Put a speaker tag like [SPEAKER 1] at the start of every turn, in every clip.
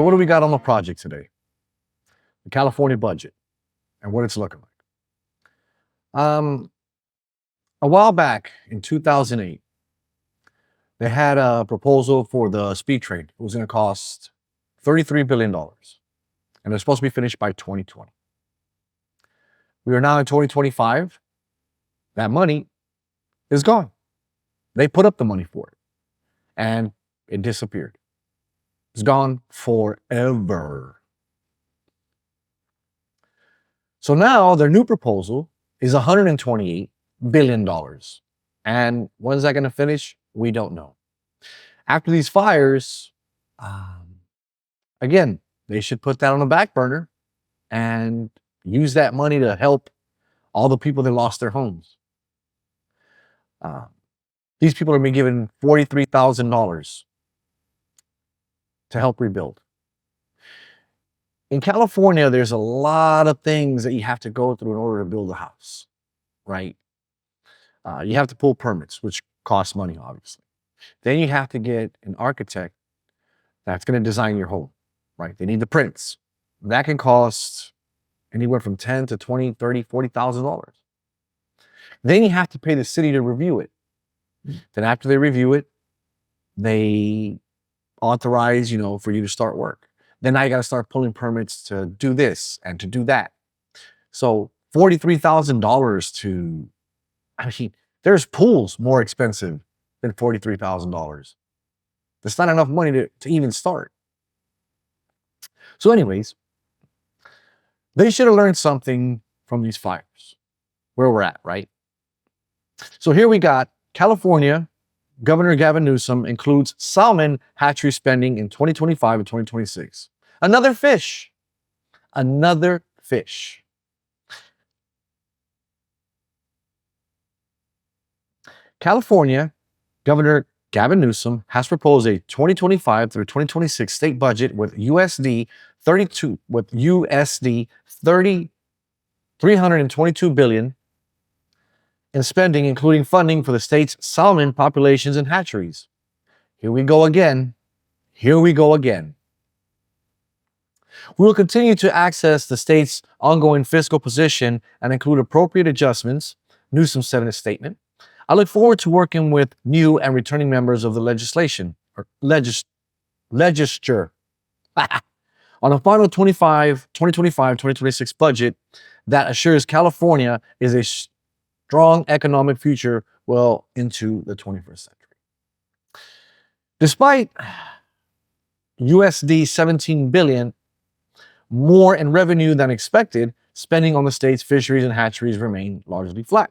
[SPEAKER 1] So what do we got on the project today? The California budget and what it's looking like. A while back in 2008, they had a proposal for the speed train. It was going to cost $33 billion, and it was supposed to be finished by 2020. We are now in 2025. That money is gone. They put up the money for it, and it disappeared. It's gone forever. So now their new proposal is $128 billion. And when's that going to finish? We don't know. After these fires, again, they should put that on the back burner and use that money to help all the people that lost their homes. These people are being given $43,000 to help rebuild. In California, there's a lot of things that you have to go through in order to build a house, right? You have to pull permits, which costs money, obviously. Then you have to get an architect that's going to design your home, right? They need the prints. That can cost anywhere from $10,000 to $20,000, $30,000, $40,000. Then you have to pay the city to review it. Then after they review it, they authorize, for you to start work. Then now you got to start pulling permits to do this and to do that. So $43,000 there's pools more expensive than $43,000. There's not enough money to even start. So anyways, they should have learned something from these fires, where we're at, right? So here we got California. Governor Gavin Newsom includes salmon hatchery spending in 2025 and 2026. Another fish. California Governor Gavin Newsom has proposed a 2025 through 2026 state budget with $322 billion in spending, including funding for the state's salmon populations and hatcheries. Here we go again. We will continue to access the state's ongoing fiscal position and include appropriate adjustments, Newsom said in a statement. I look forward to working with new and returning members of the legislature on a final 2025-2026 budget that assures California is a strong economic future well into the 21st century. Despite USD $17 billion more in revenue than expected, spending on the state's fisheries and hatcheries remain largely flat.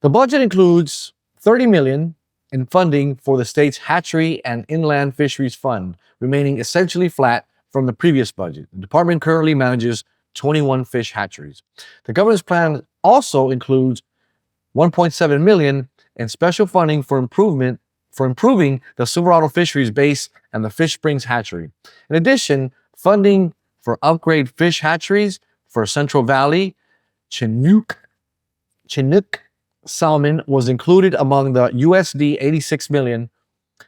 [SPEAKER 1] The budget includes $30 million in funding for the state's hatchery and inland fisheries fund, remaining essentially flat from the previous budget. The department currently manages 21 fish hatcheries. The governor's plan also includes $1.7 million in special funding for improving the Silverado Fisheries Base and the Fish Springs Hatchery. In addition, funding for upgrade fish hatcheries for Central Valley, Chinook salmon was included among the USD $86 million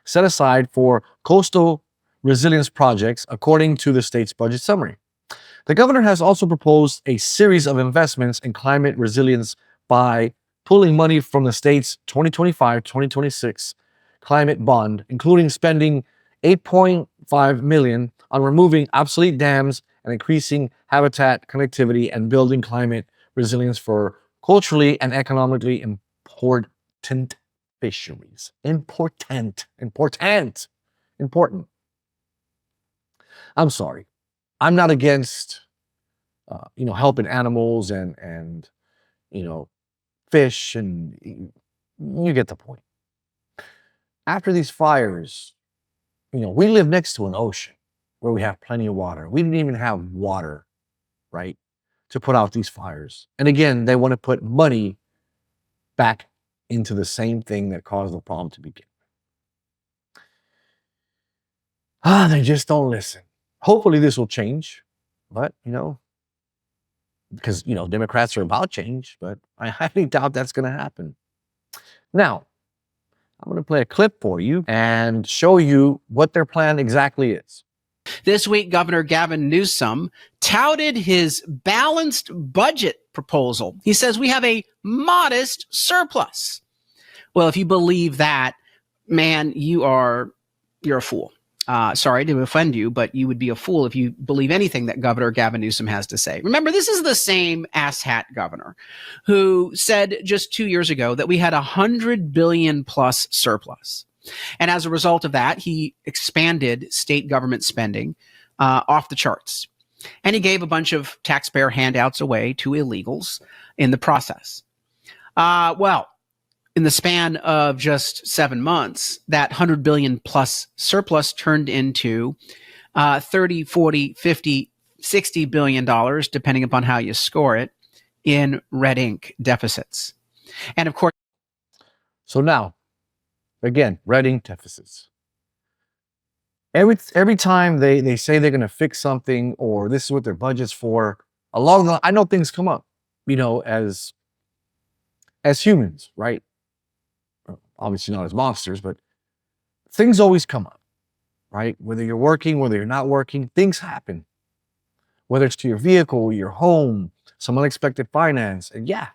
[SPEAKER 1] set aside for coastal resilience projects, according to the state's budget summary. The governor has also proposed a series of investments in climate resilience by pulling money from the state's 2025-2026 climate bond, including spending $8.5 million on removing obsolete dams and increasing habitat connectivity and building climate resilience for culturally and economically important fisheries. Important. I'm sorry. I'm not against, helping animals and fish, and you get the point. After these fires, we live next to an ocean where we have plenty of water. We didn't even have water, right, to put out these fires. And again, they want to put money back into the same thing that caused the problem to begin. They just don't listen. Hopefully this will change, but, because, Democrats are about change, but I highly doubt that's going to happen. Now, I'm going to play a clip for you and show you what their plan exactly is.
[SPEAKER 2] This week, Governor Gavin Newsom touted his balanced budget proposal. He says we have a modest surplus. Well, if you believe that, man, you're a fool. Sorry to offend you, but you would be a fool if you believe anything that Governor Gavin Newsom has to say. Remember, this is the same asshat governor who said just 2 years ago that we had $100 billion plus surplus. And as a result of that, he expanded state government spending off the charts. And he gave a bunch of taxpayer handouts away to illegals in the process. Well, in the span of just 7 months, that $100 billion plus surplus turned into $30, $40, $50, $60 billion, depending upon how you score it, in red ink deficits. And of course,
[SPEAKER 1] so now, again, red ink deficits. Every time they say they're going to fix something or this is what their budget's for, along the, I know things come up, as humans, right? Obviously not as monsters, but things always come up, right? Whether you're working, whether you're not working, things happen. Whether it's to your vehicle, your home, some unexpected finance, and yeah,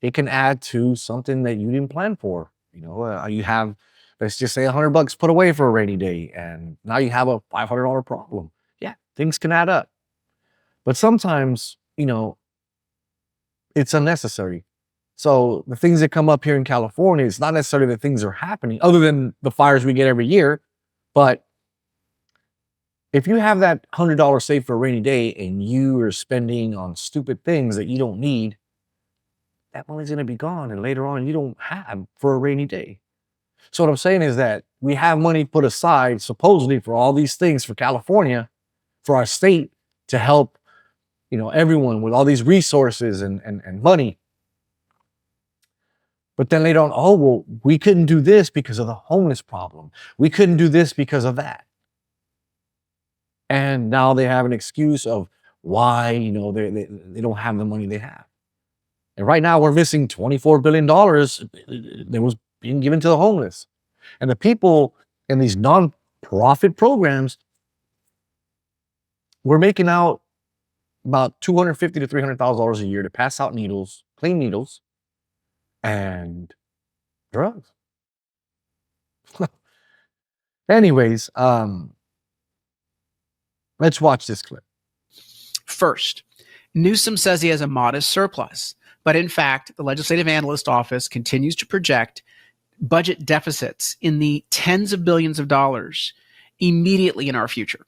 [SPEAKER 1] it can add to something that you didn't plan for. You have, let's just say $100 put away for a rainy day, and now you have a $500 problem. Yeah, things can add up. But sometimes, it's unnecessary. So the things that come up here in California, it's not necessarily that things are happening, other than the fires we get every year. But if you have that $100 saved for a rainy day and you are spending on stupid things that you don't need, that money's going to be gone, and later on you don't have for a rainy day. So what I'm saying is that we have money put aside supposedly for all these things for California, for our state, to help, everyone with all these resources and money. But then later on, oh, well, we couldn't do this because of the homeless problem. We couldn't do this because of that. And now they have an excuse of why, they don't have the money they have. And right now we're missing $24 billion that was being given to the homeless. And the people in these non-profit programs, we're making out about $250,000 to $300,000 a year to pass out needles, clean needles, and drugs. Anyways, let's watch this clip.
[SPEAKER 2] First, Newsom says he has a modest surplus, but in fact, the Legislative Analyst Office continues to project budget deficits in the tens of billions of dollars immediately in our future.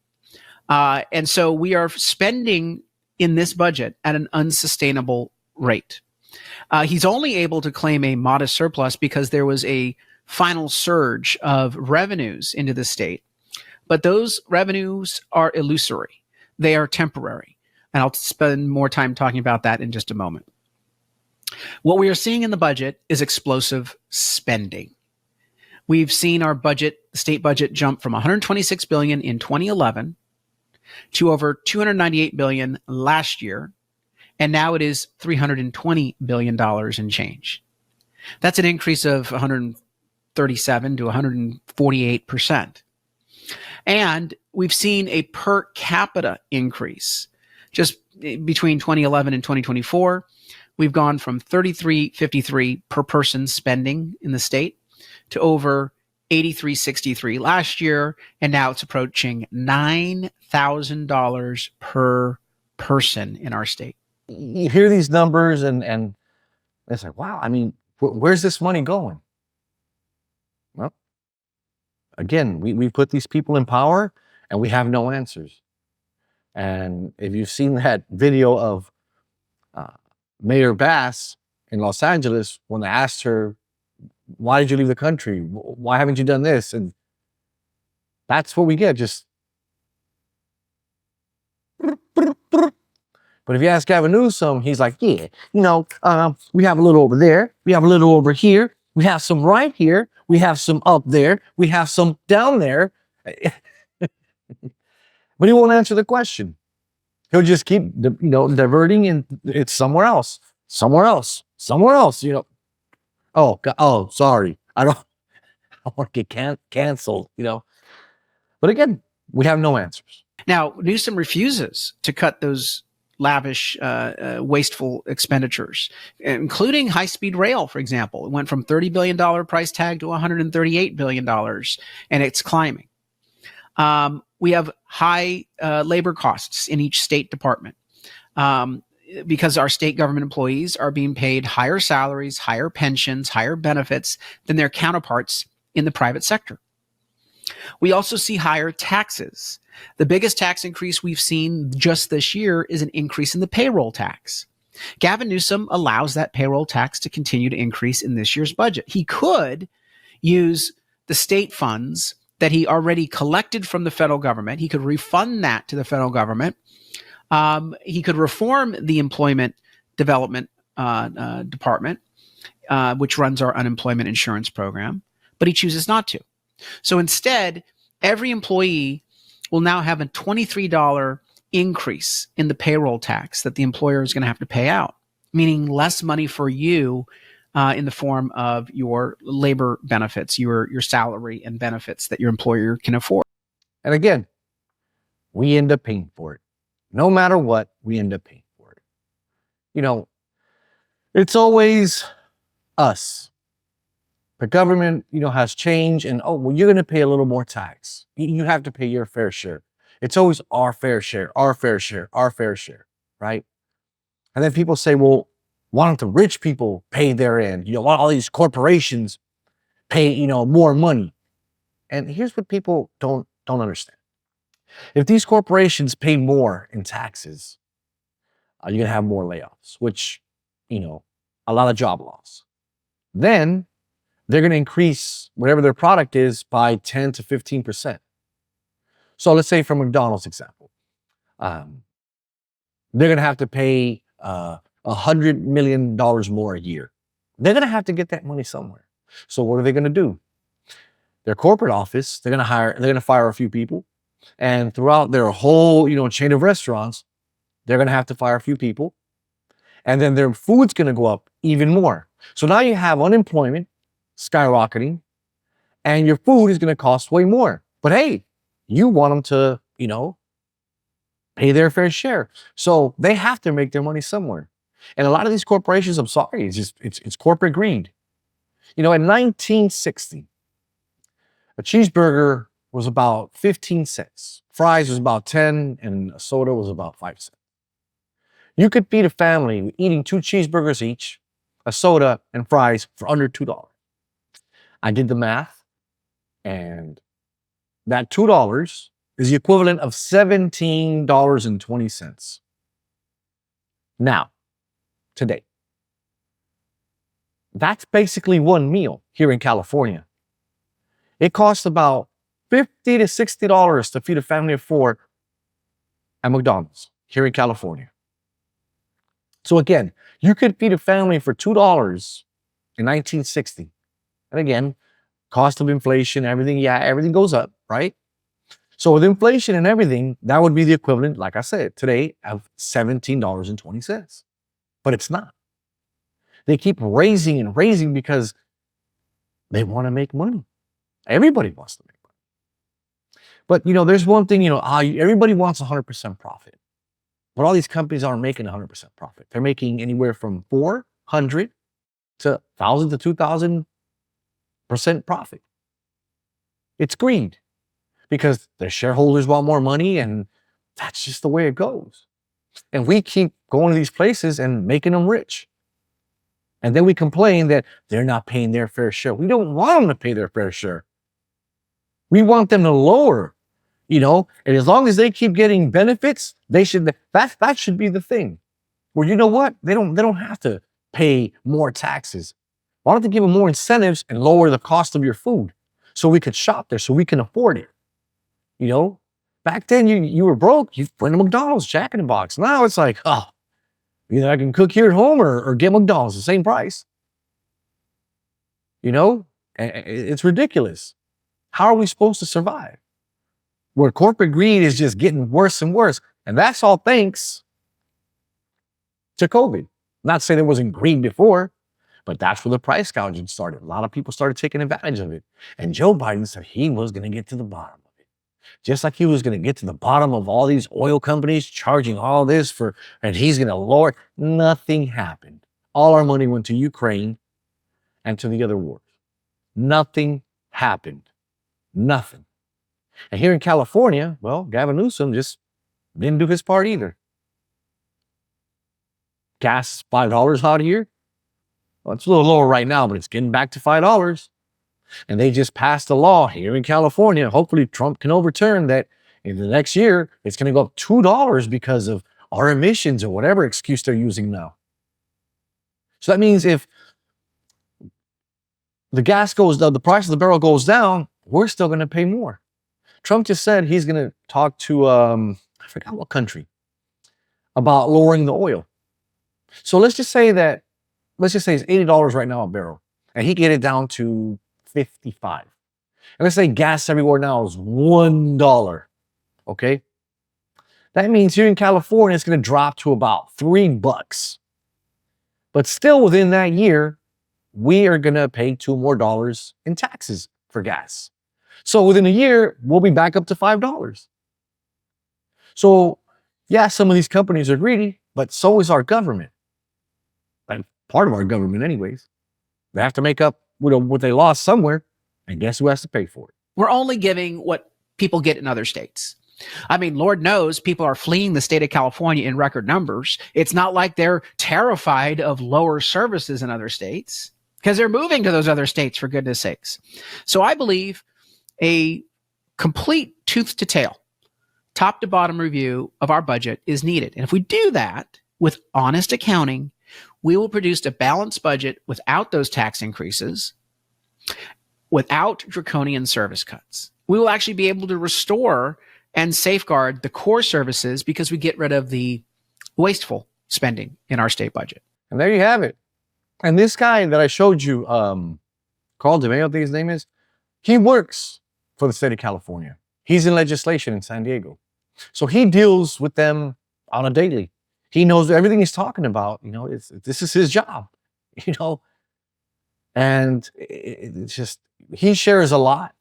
[SPEAKER 2] And so we are spending in this budget at an unsustainable rate. He's only able to claim a modest surplus because there was a final surge of revenues into the state. But those revenues are illusory. They are temporary. And I'll spend more time talking about that in just a moment. What we are seeing in the budget is explosive spending. We've seen our budget, state budget, jump from $126 billion in 2011 to over $298 billion last year. And now it is $320 billion in change. That's an increase of 137 to 148%. And we've seen a per capita increase. Just between 2011 and 2024, we've gone from $33.53 per person spending in the state to over $83.63 last year. And now it's approaching $9,000 per person in our state.
[SPEAKER 1] You hear these numbers and it's like, wow, I mean, where's this money going? Well, again, we put these people in power and we have no answers. And if you've seen that video of Mayor Bass in Los Angeles, when they asked her, why did you leave the country? Why haven't you done this? And that's what we get, just. But if you ask Gavin Newsom, he's like, yeah, we have a little over there. We have a little over here. We have some right here. We have some up there. We have some down there. But he won't answer the question. He'll just keep, diverting, and it's somewhere else, somewhere else, somewhere else. Oh, God, oh, sorry. I don't. I want to get canceled, you know. But again, we have no answers.
[SPEAKER 2] Now, Newsom refuses to cut those lavish, wasteful expenditures, including high-speed rail, for example. It went from $30 billion price tag to $138 billion, and it's climbing. We have high labor costs in each state department because our state government employees are being paid higher salaries, higher pensions, higher benefits than their counterparts in the private sector. We also see higher taxes. The biggest tax increase we've seen just this year is an increase in the payroll tax. Gavin Newsom allows that payroll tax to continue to increase in this year's budget. He could use the state funds that he already collected from the federal government. He could refund that to the federal government. He could reform the employment development department, which runs our unemployment insurance program, but he chooses not to. So instead, every employee will now have a $23 increase in the payroll tax that the employer is going to have to pay out, meaning less money for you in the form of your labor benefits, your salary and benefits that your employer can afford.
[SPEAKER 1] And again, we end up paying for it. No matter what, we end up paying for it. You know, it's always us. The government, you know, has changed and, oh, well, you're going to pay a little more tax. You have to pay your fair share. It's always our fair share, our fair share, our fair share, right? And then people say, well, why don't the rich people pay their end? You know, why all these corporations pay, you know, more money? And here's what people don't understand. If these corporations pay more in taxes, you're going to have more layoffs, which, you know, a lot of job loss. Then they're going to increase whatever their product is by 10 to 15%. So let's say for McDonald's example, they're going to have to pay $100 million more a year. They're going to have to get that money somewhere. So what are they going to do? Their corporate office, they're going to fire a few people. And throughout their whole, you know, chain of restaurants, they're going to have to fire a few people. And then their food's going to go up even more. So now you have unemployment skyrocketing and your food is going to cost way more. But hey, you want them to, you know, pay their fair share. So they have to make their money somewhere. And a lot of these corporations, I'm sorry, it's corporate greed. You know, in 1960, a cheeseburger was about 15 cents. Fries was about 10 and a soda was about 5 cents. You could feed a family eating 2 cheeseburgers each, a soda and fries for under $2. I did the math, and that $2 is the equivalent of $17.20. Now, today, that's basically one meal here in California. It costs about $50 to $60 to feed a family of 4 at McDonald's here in California. So again, you could feed a family for $2 in 1960. And again, cost of inflation, everything goes up, right? So with inflation and everything, that would be the equivalent, like I said, today of $17.20. But it's not. They keep raising and raising because they want to make money. Everybody wants to make money. But, you know, there's one thing, you know, everybody wants 100% profit. But all these companies aren't making 100% profit. They're making anywhere from 400 to 1,000 to 2,000% profit. It's greed because the shareholders want more money, and that's just the way it goes. And we keep going to these places and making them rich. And then we complain that they're not paying their fair share. We don't want them to pay their fair share. We want them to lower, you know, and as long as they keep getting benefits, that should be the thing. Well, you know what? They don't have to pay more taxes. Why don't they give them more incentives and lower the cost of your food so we could shop there, so we can afford it? You know, back then you were broke, you went to McDonald's, Jack in the Box. Now it's like, oh, either I can cook here at home or get McDonald's, the same price. You know, it's ridiculous. How are we supposed to survive? Where corporate greed is just getting worse and worse. And that's all thanks to COVID. Not saying there wasn't greed before, But that's where the price gouging started. A lot of people started taking advantage of it. And Joe Biden said he was going to get to the bottom of it. Just like he was going to get to the bottom of all these oil companies charging all this for, and he's going to lower. Nothing happened. All our money went to Ukraine and to the other wars. Nothing happened. Nothing. And here in California, well, Gavin Newsom just didn't do his part either. Gas $5 out here. Well, it's a little lower right now, but it's getting back to $5. And they just passed a law here in California. Hopefully Trump can overturn that in the next year. It's going to go up $2 because of our emissions or whatever excuse they're using now. So that means if the gas goes down, the price of the barrel goes down, we're still going to pay more. Trump just said he's going to talk to, I forgot what country, about lowering the oil. So let's just say it's $80 right now a barrel, and he get it down to 55. And let's say gas everywhere now is $1. Okay. That means here in California, it's going to drop to about $3. But still within that year, we are going to pay $2 more in taxes for gas. So within a year, we'll be back up to $5. So yeah, some of these companies are greedy, but so is our government. And part of our government anyways. They have to make up what they lost somewhere. And guess who has to pay for it?
[SPEAKER 2] We're only giving what people get in other states. I mean, Lord knows people are fleeing the state of California in record numbers. It's not like they're terrified of lower services in other states because they're moving to those other states, for goodness sakes. So I believe a complete tooth to tail, top to bottom review of our budget is needed. And if we do that with honest accounting, we will produce a balanced budget without those tax increases, without draconian service cuts. We will actually be able to restore and safeguard the core services because we get rid of the wasteful spending in our state budget.
[SPEAKER 1] And there you have it. And this guy that I showed you, Carl DeMayo, I think his name is, he works for the state of California. He's in legislation in San Diego. So he deals with them on a daily. He knows everything he's talking about. You know, this is his job, you know. And it's just, he shares a lot.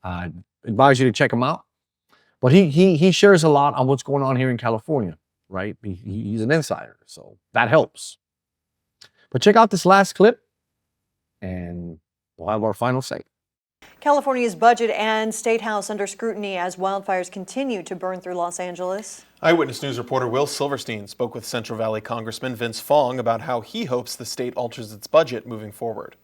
[SPEAKER 1] I advise you to check him out. But he shares a lot on what's going on here in California, right? He's an insider, so that helps. But check out this last clip, and we'll have our final say.
[SPEAKER 3] California's budget and state house under scrutiny as wildfires continue to burn through Los Angeles.
[SPEAKER 4] Eyewitness News reporter Will Silverstein spoke with Central Valley Congressman Vince Fong about how he hopes the state alters its budget moving forward.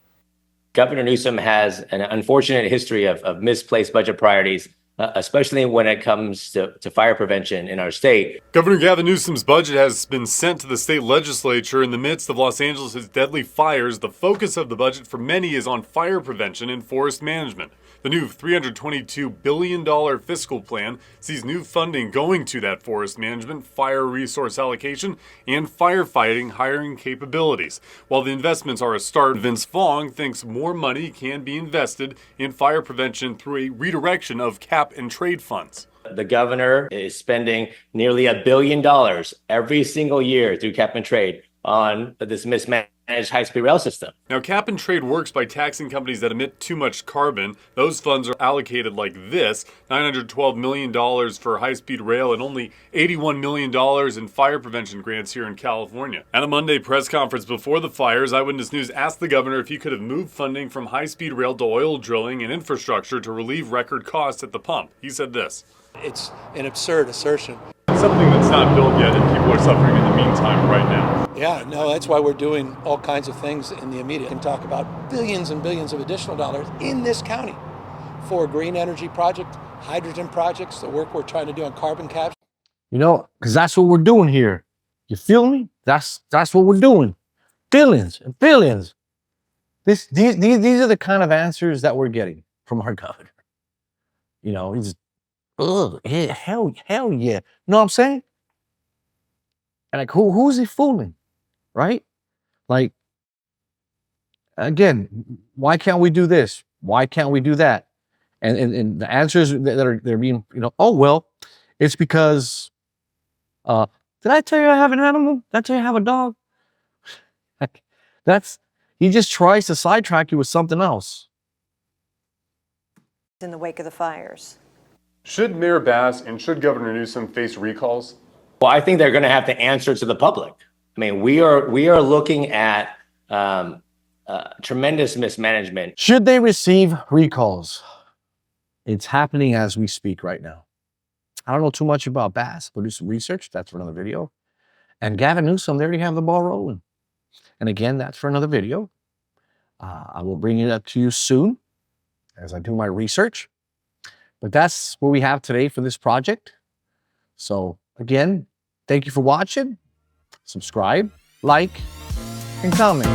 [SPEAKER 5] Governor Newsom has an unfortunate history of misplaced budget priorities, especially when it comes to fire prevention in our state.
[SPEAKER 6] Governor Gavin Newsom's budget has been sent to the state legislature in the midst of Los Angeles' deadly fires. The focus of the budget for many is on fire prevention and forest management. The new $322 billion fiscal plan sees new funding going to that forest management, fire resource allocation, and firefighting hiring capabilities. While the investments are a start, Vince Fong thinks more money can be invested in fire prevention through a redirection of cap and trade funds.
[SPEAKER 5] The governor is spending nearly $1 billion every single year through cap and trade on this mismanaged high-speed rail system.
[SPEAKER 6] Now, cap and trade works by taxing companies that emit too much carbon. Those funds are allocated like this: $912 million for high-speed rail and only $81 million in fire prevention grants here in California. At a Monday press conference before the fires, Eyewitness News asked the governor if he could have moved funding from high-speed rail to oil drilling and infrastructure to relieve record costs at the pump. He said this:
[SPEAKER 7] "It's an absurd assertion.
[SPEAKER 6] Something that's not built yet and people are suffering in the meantime right now."
[SPEAKER 7] Yeah, no, that's why we're doing all kinds of things in the immediate. We can talk about billions and billions of additional dollars in this county for a green energy project, hydrogen projects, the work we're trying to do on carbon capture.
[SPEAKER 1] You know, because that's what we're doing here. You feel me? That's what we're doing. Billions and billions. These are the kind of answers that we're getting from our governor. You know, he's, yeah, hell yeah. You know what I'm saying? And like, who's he fooling? Right? Like, again, why can't we do this? Why can't we do that? And the answers they're being, you know, oh, well, it's because, did I tell you I have an animal? Did I tell you I have a dog? That's, He just tries to sidetrack you with something else.
[SPEAKER 3] In the wake of the fires.
[SPEAKER 6] Should Mayor Bass and should Governor Newsom face recalls?
[SPEAKER 5] Well, I think they're going to have to answer to the public. I mean, we are looking at tremendous mismanagement.
[SPEAKER 1] Should they receive recalls? It's happening as we speak right now. I don't know too much about Bass, but do some research. That's for another video. And Gavin Newsom, they already have the ball rolling. And again, that's for another video. I will bring it up to you soon as I do my research. But that's what we have today for this project. So again, thank you for watching. Subscribe, like, and comment.